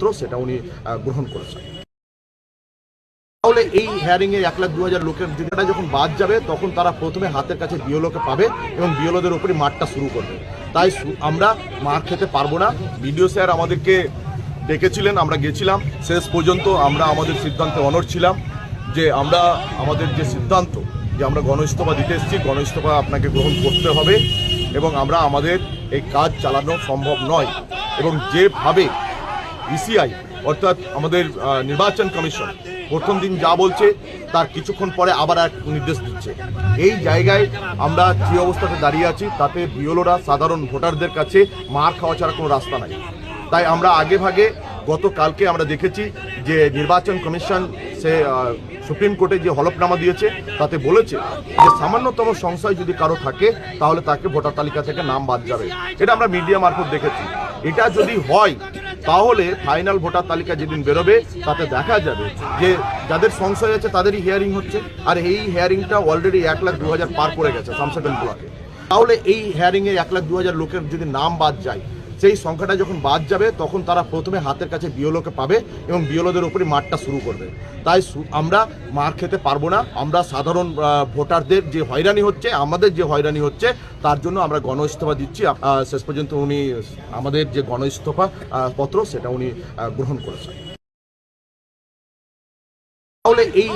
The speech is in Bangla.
পত্র সেটা উনি গ্রহণ করেছেন। তাহলে এই হিয়ারিংয়ে 1,02,000 লোকের যেটা যখন বাদ যাবে তখন তারা প্রথমে হাতের কাছে বিএলওকে পাবে এবং বিএলওদের উপরে মারটা শুরু করবে। তাই আমরা মার খেতে পারবো না। বিডিও স্যার আমাদেরকে ডেকেছিলেন, আমরা গেছিলাম। শেষ পর্যন্ত আমরা আমাদের সিদ্ধান্তে অনড় ছিলাম যে আমরা আমাদের যে সিদ্ধান্ত যে আমরা গণইস্তফা দিতে এসেছি, গণইস্তফা আপনাকে গ্রহণ করতে হবে এবং আমরা আমাদের এই কাজ চালানো সম্ভব নয়। এবং যেভাবে ইসিআই অর্থাৎ আমাদের নির্বাচন কমিশন প্রথম দিন যা বলছে তার কিছুক্ষণ পরে আবার এক নির্দেশ দিচ্ছে, এই জায়গায় আমরা যে অবস্থাতে দাঁড়িয়ে আছি তাতে বিএলওরা সাধারণ ভোটারদের কাছে মার খাওয়া ছাড়া কোনো রাস্তা নাই। তাই আমরা আগে ভাগে গতকালকে আমরা দেখেছি যে নির্বাচন কমিশন সে সুপ্রিম কোর্টে যে হলফনামা দিয়েছে তাতে বলেছে যে সামান্যতম সংশয় যদি কারো থাকে তাহলে তাকে ভোটার তালিকা থেকে নাম বাদ যাবে। এটা আমরা মিডিয়া মারফত দেখেছি। এটা যদি হয় তাহলে ফাইনাল ভোটার তালিকা যেদিন বেরোবে তাতে দেখা যাবে যে যাদের সংশয় আছে তাদেরই হিয়ারিং হচ্ছে, আর এই হিয়ারিংটা অলরেডি 1,02,000 পার করে গেছে শামসাগঞ্জ ব্লকে। তাহলে এই হিয়ারিংয়ে 1,02,000 লোকের যদি নাম বাদ যায়, সেই সংখ্যাটা যখন বাদ যাবে তখন তারা প্রথমে হাতের কাছে বিএলওকে পাবে এবং বিএলওদের উপরে মারটা শুরু করবে। তাই আমরা মার খেতে পারবো না। আমরা সাধারণ ভোটারদের যে হয়রানি হচ্ছে, আমাদের যে হয়রানি হচ্ছে, তার জন্য আমরা গণইস্তফা দিচ্ছি। শেষ পর্যন্ত উনি আমাদের যে গণইস্তফা পত্র সেটা উনি গ্রহণ করেছেন। তাহলে এই